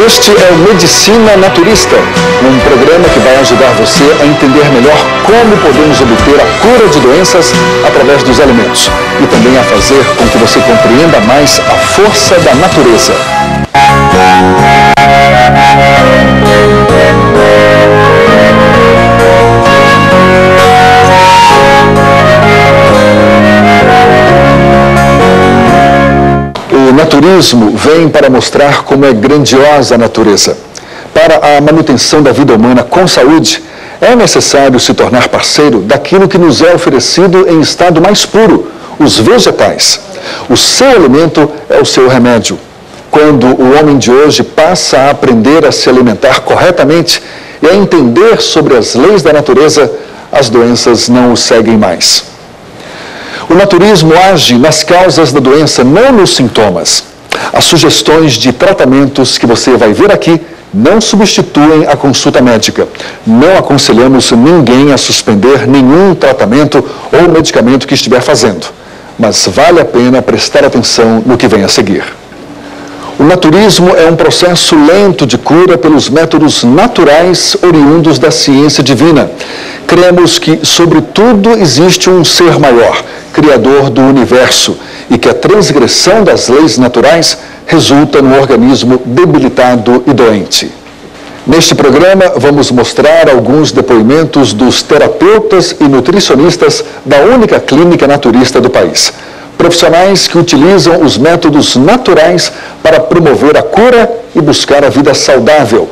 Este é o Medicina Naturista, um programa que vai ajudar você a entender melhor como podemos obter a cura de doenças através dos alimentos e também a fazer com que você compreenda mais a força da natureza. O naturismo vem para mostrar como é grandiosa a natureza. Para a manutenção da vida humana com saúde, é necessário se tornar parceiro daquilo que nos é oferecido em estado mais puro, os vegetais. O seu alimento é o seu remédio. Quando o homem de hoje passa a aprender a se alimentar corretamente e a entender sobre as leis da natureza, as doenças não o seguem mais. O naturismo age nas causas da doença, não nos sintomas. As sugestões de tratamentos que você vai ver aqui não substituem a consulta médica. Não aconselhamos ninguém a suspender nenhum tratamento ou medicamento que estiver fazendo. Mas vale a pena prestar atenção no que vem a seguir. O naturismo é um processo lento de cura pelos métodos naturais oriundos da ciência divina. Cremos que, sobre tudo, existe um ser maior, criador do universo, e que a transgressão das leis naturais resulta num organismo debilitado e doente. Neste programa, vamos mostrar alguns depoimentos dos terapeutas e nutricionistas da única clínica naturista do país. Profissionais que utilizam os métodos naturais para promover a cura e buscar a vida saudável.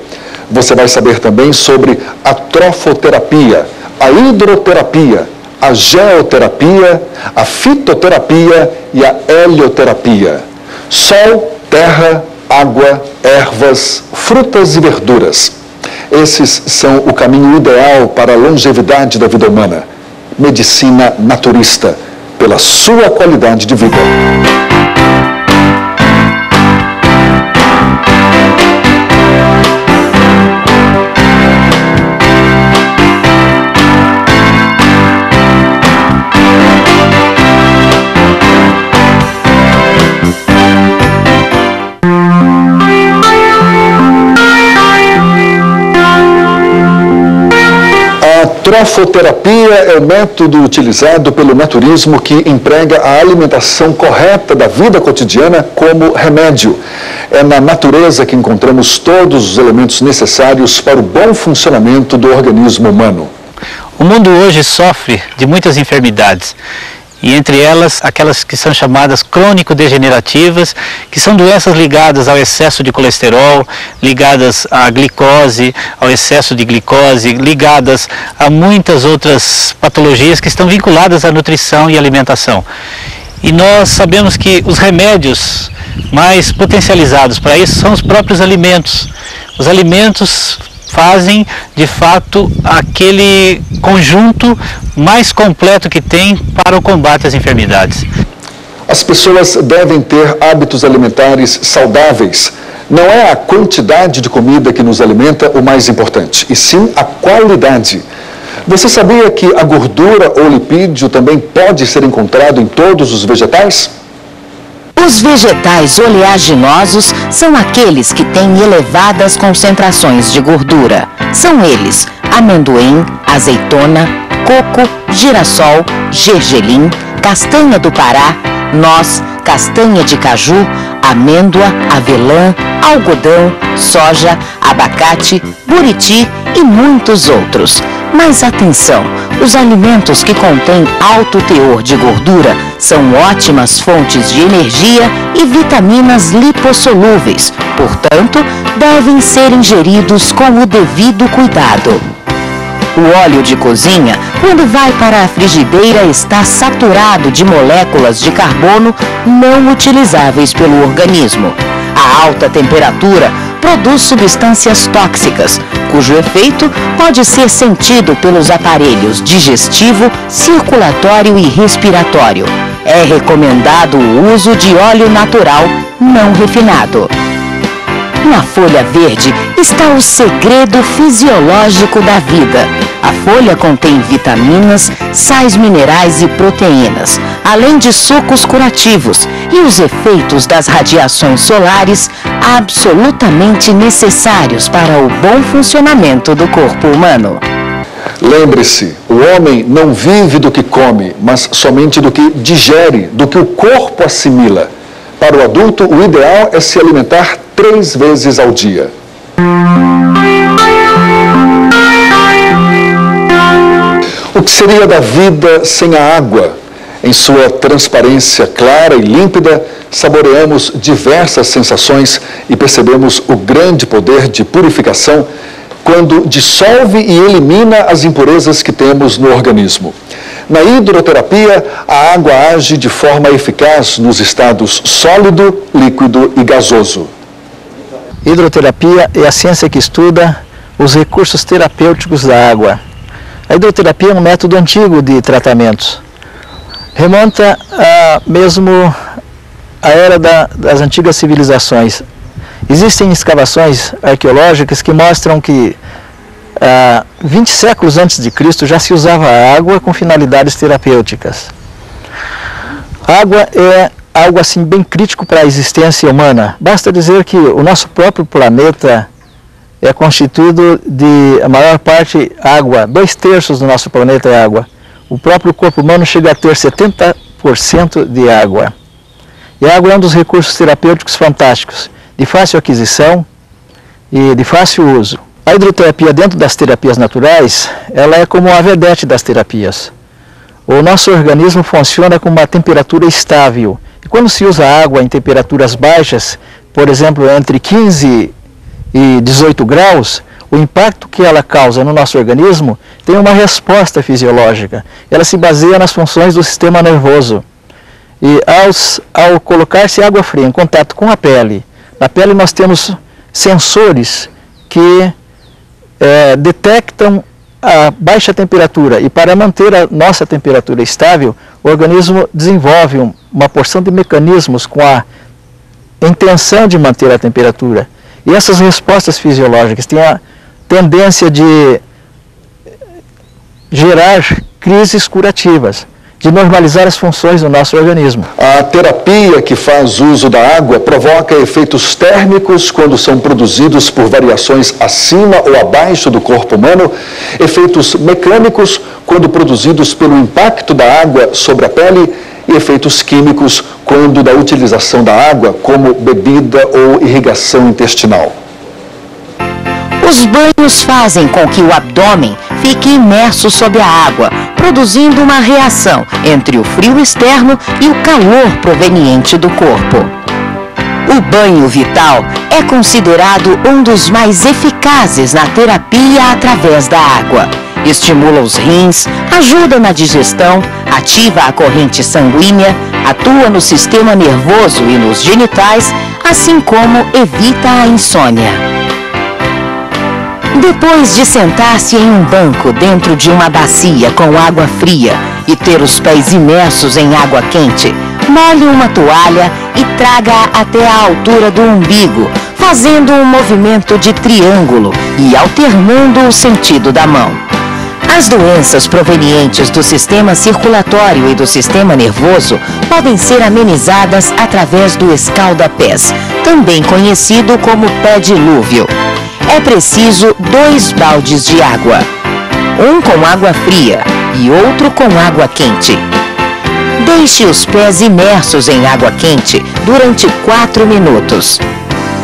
Você vai saber também sobre a trofoterapia, a hidroterapia, a geoterapia, a fitoterapia e a helioterapia. Sol, terra, água, ervas, frutas e verduras. Esses são o caminho ideal para a longevidade da vida humana. Medicina naturista, pela sua qualidade de vida. A trofoterapia é o método utilizado pelo naturismo que emprega a alimentação correta da vida cotidiana como remédio. É na natureza que encontramos todos os elementos necessários para o bom funcionamento do organismo humano. O mundo hoje sofre de muitas enfermidades. E entre elas, aquelas que são chamadas crônico-degenerativas, que são doenças ligadas ao excesso de colesterol, ligadas à glicose, ao excesso de glicose, ligadas a muitas outras patologias que estão vinculadas à nutrição e alimentação. E nós sabemos que os remédios mais potencializados para isso são os próprios alimentos. Os alimentos fazem, de fato, aquele conjunto mais completo que tem para o combate às enfermidades. As pessoas devem ter hábitos alimentares saudáveis. Não é a quantidade de comida que nos alimenta o mais importante, e sim a qualidade. Você sabia que a gordura ou lipídio também pode ser encontrado em todos os vegetais? Os vegetais oleaginosos são aqueles que têm elevadas concentrações de gordura. São eles amendoim, azeitona, coco, girassol, gergelim, castanha do Pará, noz, castanha de caju, amêndoa, avelã, algodão, soja, abacate, buriti e muitos outros. Mas atenção, os alimentos que contêm alto teor de gordura são ótimas fontes de energia e vitaminas lipossolúveis, portanto, devem ser ingeridos com o devido cuidado. O óleo de cozinha, quando vai para a frigideira, está saturado de moléculas de carbono não utilizáveis pelo organismo. A alta temperatura produz substâncias tóxicas, cujo efeito pode ser sentido pelos aparelhos digestivo, circulatório e respiratório. É recomendado o uso de óleo natural não refinado. Na folha verde está o segredo fisiológico da vida. A folha contém vitaminas, sais minerais e proteínas, além de sucos curativos e os efeitos das radiações solares absolutamente necessários para o bom funcionamento do corpo humano. Lembre-se, o homem não vive do que come, mas somente do que digere, do que o corpo assimila. Para o adulto, o ideal é se alimentar 3 vezes ao dia. O que seria da vida sem a água? Em sua transparência clara e límpida, saboreamos diversas sensações e percebemos o grande poder de purificação quando dissolve e elimina as impurezas que temos no organismo. Na hidroterapia, a água age de forma eficaz nos estados sólido, líquido e gasoso. Hidroterapia é a ciência que estuda os recursos terapêuticos da água. A hidroterapia é um método antigo de tratamentos. Remonta mesmo à era das antigas civilizações. Existem escavações arqueológicas que mostram que 20 séculos antes de Cristo já se usava a água com finalidades terapêuticas. A água é algo assim bem crítico para a existência humana. Basta dizer que o nosso próprio planeta é constituído de, a maior parte, água. 2/3 do nosso planeta é água. O próprio corpo humano chega a ter 70% de água. E a água é um dos recursos terapêuticos fantásticos, de fácil aquisição e de fácil uso. A hidroterapia dentro das terapias naturais, ela é como a vedete das terapias. O nosso organismo funciona com uma temperatura estável. E quando se usa água em temperaturas baixas, por exemplo, entre 15 e 18 graus, o impacto que ela causa no nosso organismo tem uma resposta fisiológica. Ela se baseia nas funções do sistema nervoso. E ao colocar-se água fria em contato com a pele, na pele nós temos sensores que detectam a baixa temperatura, e para manter a nossa temperatura estável, o organismo desenvolve uma porção de mecanismos com a intenção de manter a temperatura. E essas respostas fisiológicas têm a tendência de gerar crises curativas, de normalizar as funções do nosso organismo. A terapia que faz uso da água provoca efeitos térmicos quando são produzidos por variações acima ou abaixo do corpo humano, efeitos mecânicos quando produzidos pelo impacto da água sobre a pele e efeitos químicos quando da utilização da água como bebida ou irrigação intestinal. Os banhos fazem com que o abdômen fique imerso sob a água, produzindo uma reação entre o frio externo e o calor proveniente do corpo. O banho vital é considerado um dos mais eficazes na terapia através da água. Estimula os rins, ajuda na digestão, ativa a corrente sanguínea, atua no sistema nervoso e nos genitais, assim como evita a insônia. Depois de sentar-se em um banco dentro de uma bacia com água fria e ter os pés imersos em água quente, molhe uma toalha e traga-a até a altura do umbigo, fazendo um movimento de triângulo e alternando o sentido da mão. As doenças provenientes do sistema circulatório e do sistema nervoso podem ser amenizadas através do escalda-pés, também conhecido como pé dilúvio. É preciso 2 baldes de água, um com água fria e outro com água quente. Deixe os pés imersos em água quente durante 4 minutos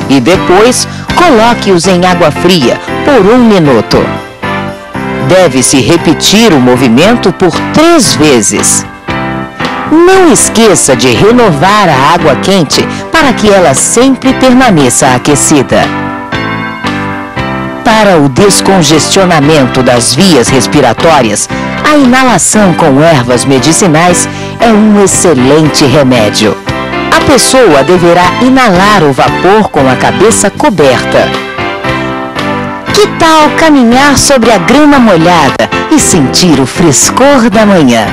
e depois coloque-os em água fria por 1 minuto. Deve-se repetir o movimento por 3 vezes. Não esqueça de renovar a água quente para que ela sempre permaneça aquecida. Para o descongestionamento das vias respiratórias, a inalação com ervas medicinais é um excelente remédio. A pessoa deverá inalar o vapor com a cabeça coberta. Que tal caminhar sobre a grama molhada e sentir o frescor da manhã?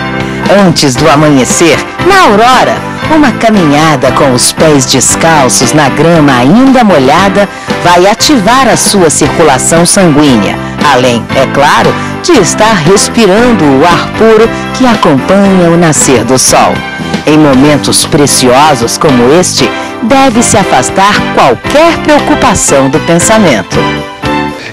Antes do amanhecer, na aurora, uma caminhada com os pés descalços na grama ainda molhada vai ativar a sua circulação sanguínea, além, é claro, de de estar respirando o ar puro que acompanha o nascer do sol. Em momentos preciosos como este, deve-se afastar qualquer preocupação do pensamento.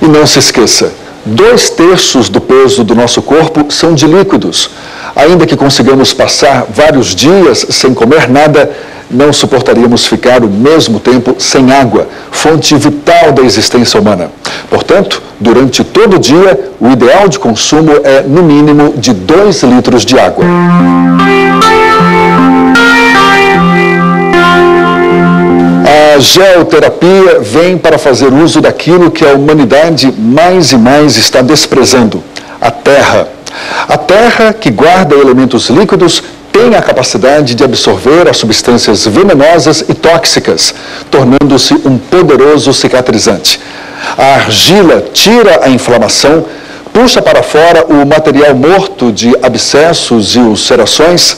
E não se esqueça, 2/3 do peso do nosso corpo são de líquidos. Ainda que consigamos passar vários dias sem comer nada, não suportaríamos ficar o mesmo tempo sem água, fonte vital da existência humana. Portanto, durante todo o dia, o ideal de consumo é, no mínimo, de 2 litros de água. A geoterapia vem para fazer uso daquilo que a humanidade mais e mais está desprezando: a terra. A terra, que guarda elementos líquidos, tem a capacidade de absorver as substâncias venenosas e tóxicas, tornando-se um poderoso cicatrizante. A argila tira a inflamação, puxa para fora o material morto de abscessos e ulcerações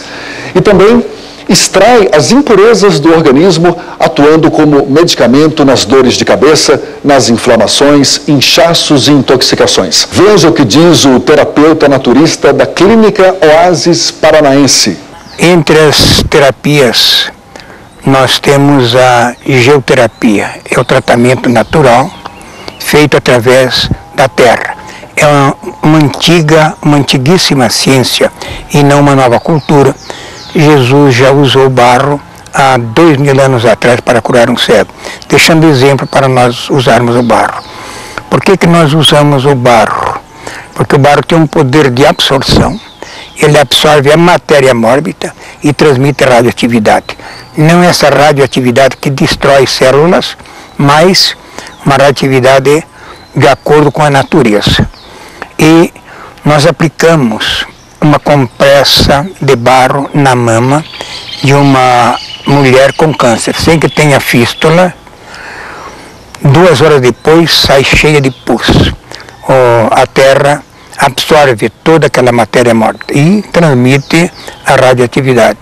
e também extrai as impurezas do organismo, atuando como medicamento nas dores de cabeça, nas inflamações, inchaços e intoxicações. Veja o que diz o terapeuta naturista da Clínica Oásis Paranaense. Entre as terapias, nós temos a geoterapia. É o tratamento natural feito através da terra. É uma antiguíssima ciência e não uma nova cultura. Jesus já usou o barro há 2000 anos atrás para curar um cego, deixando exemplo para nós usarmos o barro. Por que nós usamos o barro? Porque o barro tem um poder de absorção. Ele absorve a matéria mórbida e transmite radioatividade. Não essa radioatividade que destrói células, mas uma radioatividade de acordo com a natureza. E nós aplicamos uma compressa de barro na mama de uma mulher com câncer, sem que tenha fístula. 2 horas depois sai cheia de pus. A terra absorve toda aquela matéria morta e transmite a radioatividade.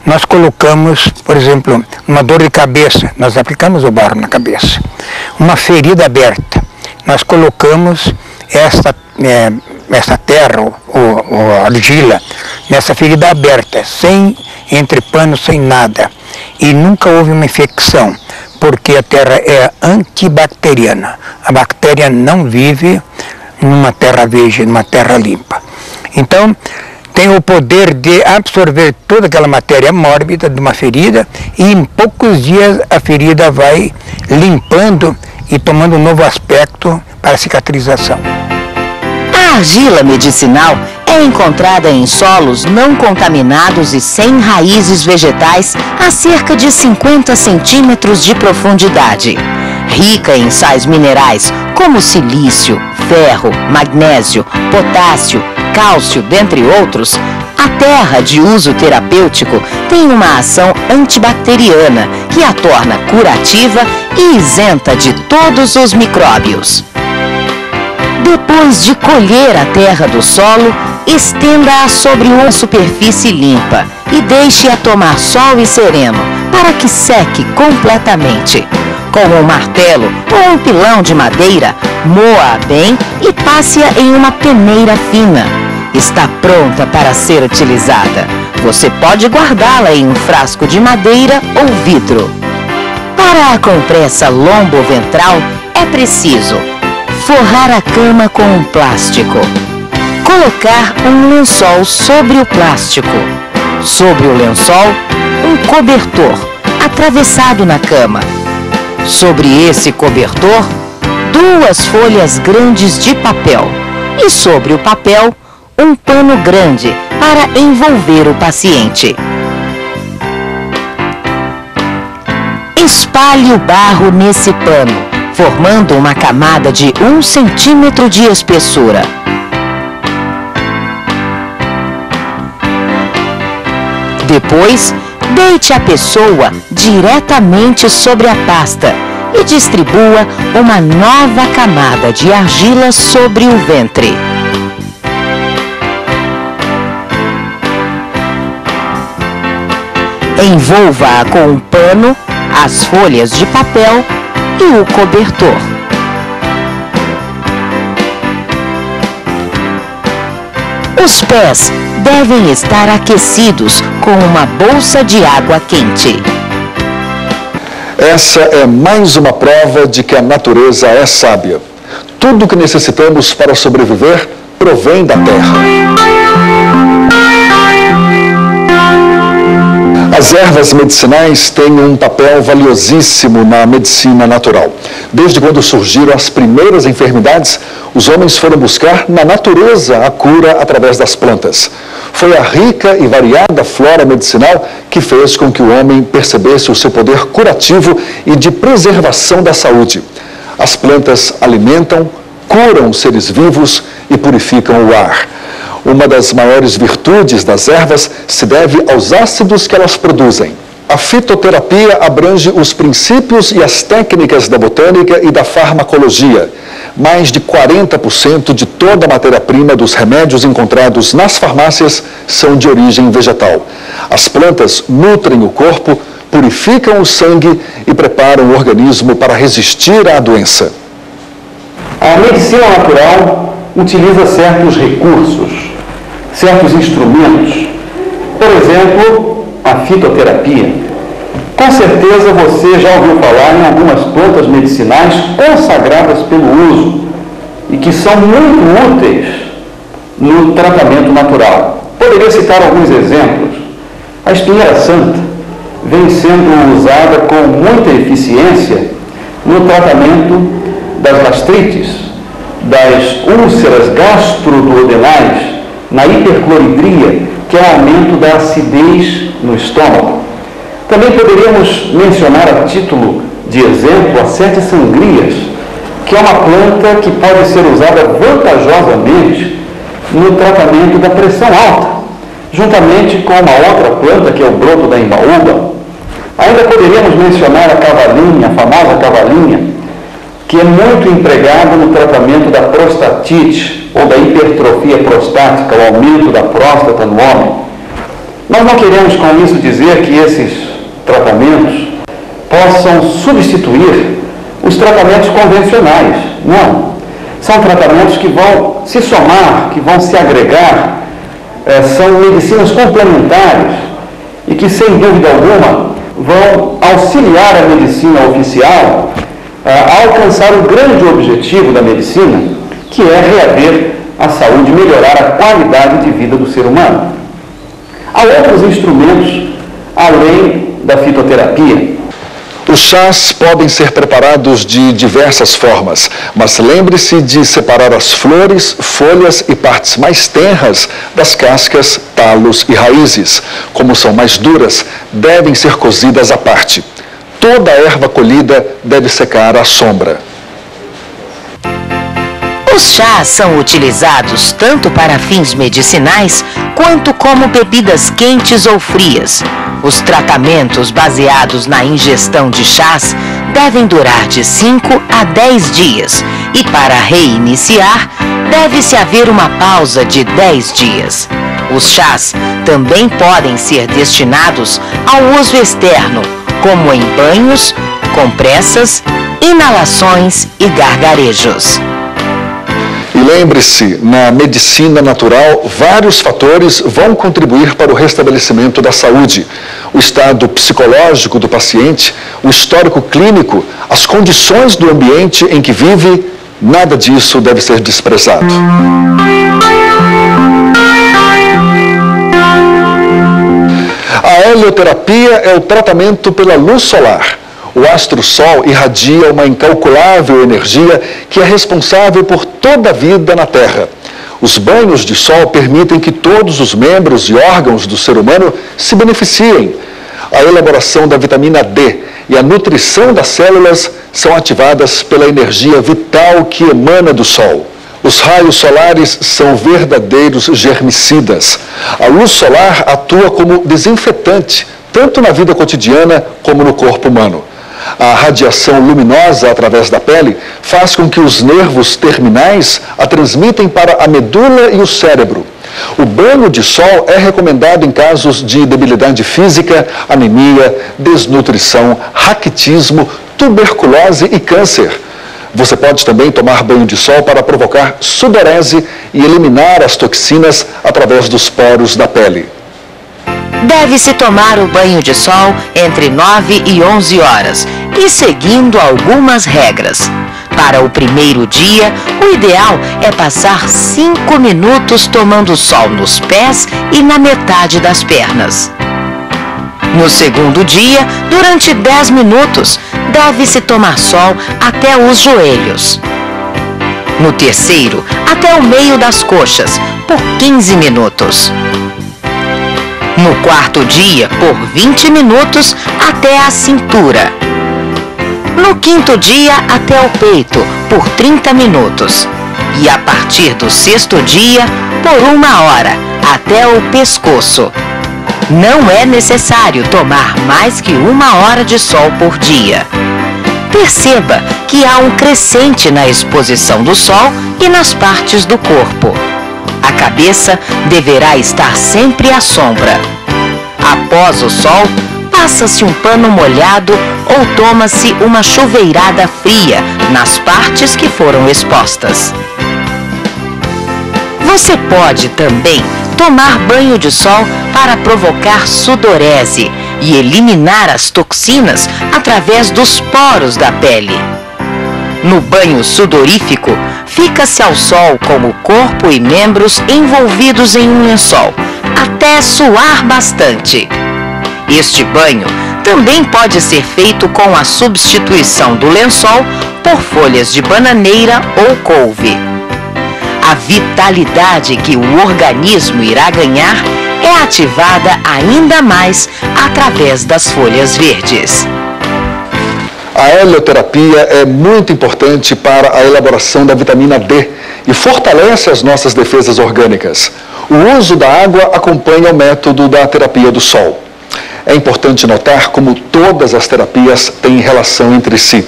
Nós colocamos, por exemplo, uma dor de cabeça, nós aplicamos o barro na cabeça. Uma ferida aberta, nós colocamos esta terra ou argila nessa ferida aberta, sem entrepano, sem nada. E nunca houve uma infecção, porque a terra é antibacteriana. A bactéria não vive numa terra virgem, numa terra limpa. Então, tem o poder de absorver toda aquela matéria mórbida de uma ferida e em poucos dias a ferida vai limpando e tomando um novo aspecto para a cicatrização. A argila medicinal é encontrada em solos não contaminados e sem raízes vegetais a cerca de 50 centímetros de profundidade. Rica em sais minerais como silício, ferro, magnésio, potássio, cálcio, dentre outros, a terra de uso terapêutico tem uma ação antibacteriana que a torna curativa e isenta de todos os micróbios. Depois de colher a terra do solo, estenda-a sobre uma superfície limpa e deixe-a tomar sol e sereno para que seque completamente. Com um martelo ou um pilão de madeira, moa-a bem e passe-a em uma peneira fina. Está pronta para ser utilizada. Você pode guardá-la em um frasco de madeira ou vidro. Para a compressa lombo-ventral é preciso forrar a cama com um plástico. Colocar um lençol sobre o plástico. Sobre o lençol, um cobertor atravessado na cama. Sobre esse cobertor, 2 folhas grandes de papel. E sobre o papel, um pano grande para envolver o paciente. Espalhe o barro nesse pano, formando uma camada de 1 centímetro de espessura. Depois, deite a pessoa diretamente sobre a pasta e distribua uma nova camada de argila sobre o ventre. Envolva-a com um pano, as folhas de papel e o cobertor. Os pés devem estar aquecidos com uma bolsa de água quente. Essa é mais uma prova de que a natureza é sábia. Tudo o que necessitamos para sobreviver provém da terra. As ervas medicinais têm um papel valiosíssimo na medicina natural. Desde quando surgiram as primeiras enfermidades, os homens foram buscar na natureza a cura através das plantas. Foi a rica e variada flora medicinal que fez com que o homem percebesse o seu poder curativo e de preservação da saúde. As plantas alimentam, curam os seres vivos e purificam o ar. Uma das maiores virtudes das ervas se deve aos ácidos que elas produzem. A fitoterapia abrange os princípios e as técnicas da botânica e da farmacologia. Mais de 40% de toda a matéria-prima dos remédios encontrados nas farmácias são de origem vegetal. As plantas nutrem o corpo, purificam o sangue e preparam o organismo para resistir à doença. A medicina natural utiliza certos recursos, certos instrumentos, por exemplo, a fitoterapia. Com certeza você já ouviu falar em algumas plantas medicinais consagradas pelo uso e que são muito úteis no tratamento natural. Poderia citar alguns exemplos. A espinheira santa vem sendo usada com muita eficiência no tratamento das gastrites, das úlceras gastroduodenais, na hipercloridria, que é o aumento da acidez no estômago. Também poderíamos mencionar a título de exemplo a sete sangrias, que é uma planta que pode ser usada vantajosamente no tratamento da pressão alta, juntamente com uma outra planta que é o broto da imbaúba. Ainda poderíamos mencionar a cavalinha, a famosa cavalinha, que é muito empregada no tratamento da prostatite ou da hipertrofia prostática, o aumento da próstata no homem. Nós não queremos com isso dizer que esses tratamentos possam substituir os tratamentos convencionais. Não. São tratamentos que vão se somar, que vão se agregar, são medicinas complementares e que, sem dúvida alguma, vão auxiliar a medicina oficial a alcançar o grande objetivo da medicina, que é reaver a saúde, melhorar a qualidade de vida do ser humano. Há outros instrumentos além da fitoterapia. Os chás podem ser preparados de diversas formas, mas lembre-se de separar as flores, folhas e partes mais tenras das cascas, talos e raízes. Como são mais duras, devem ser cozidas à parte. Toda a erva colhida deve secar à sombra. Os chás são utilizados tanto para fins medicinais quanto como bebidas quentes ou frias. Os tratamentos baseados na ingestão de chás devem durar de 5 a 10 dias e para reiniciar deve-se haver uma pausa de 10 dias. Os chás também podem ser destinados ao uso externo, como em banhos, compressas, inalações e gargarejos. E lembre-se, na medicina natural, vários fatores vão contribuir para o restabelecimento da saúde. O estado psicológico do paciente, o histórico clínico, as condições do ambiente em que vive, nada disso deve ser desprezado. A helioterapia é o tratamento pela luz solar. O astro-sol irradia uma incalculável energia que é responsável por toda a vida na Terra. Os banhos de sol permitem que todos os membros e órgãos do ser humano se beneficiem. A elaboração da vitamina D e a nutrição das células são ativadas pela energia vital que emana do sol. Os raios solares são verdadeiros germicidas. A luz solar atua como desinfetante, tanto na vida cotidiana como no corpo humano. A radiação luminosa através da pele faz com que os nervos terminais a transmitem para a medula e o cérebro. O banho de sol é recomendado em casos de debilidade física, anemia, desnutrição, raquitismo, tuberculose e câncer. Você pode também tomar banho de sol para provocar sudorese e eliminar as toxinas através dos poros da pele. Deve-se tomar o banho de sol entre 9 e 11 horas e seguindo algumas regras. Para o primeiro dia, o ideal é passar 5 minutos tomando sol nos pés e na metade das pernas. No segundo dia, durante 10 minutos, deve-se tomar sol até os joelhos. No terceiro, até o meio das coxas, por 15 minutos. No quarto dia, por 20 minutos, até a cintura. No quinto dia, até o peito, por 30 minutos. E a partir do sexto dia, por 1 hora, até o pescoço. Não é necessário tomar mais que 1 hora de sol por dia. Perceba que há um crescente na exposição do sol e nas partes do corpo. A cabeça deverá estar sempre à sombra. Após o sol, passa-se um pano molhado ou toma-se uma chuveirada fria nas partes que foram expostas. Você pode também tomar banho de sol para provocar sudorese e eliminar as toxinas através dos poros da pele. No banho sudorífico, fica-se ao sol com o corpo e membros envolvidos em um lençol, até suar bastante. Este banho também pode ser feito com a substituição do lençol por folhas de bananeira ou couve. A vitalidade que o organismo irá ganhar é ativada ainda mais através das folhas verdes. A helioterapia é muito importante para a elaboração da vitamina D e fortalece as nossas defesas orgânicas. O uso da água acompanha o método da terapia do sol. É importante notar como todas as terapias têm relação entre si.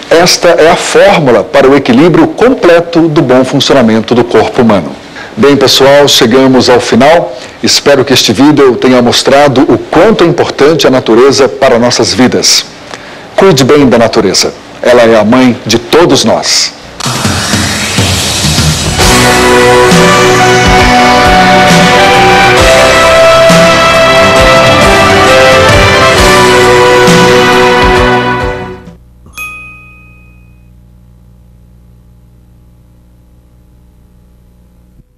Esta é a fórmula para o equilíbrio completo do bom funcionamento do corpo humano. Bem, pessoal, chegamos ao final. Espero que este vídeo tenha mostrado o quanto é importante a natureza para nossas vidas. Cuide bem da natureza. Ela é a mãe de todos nós.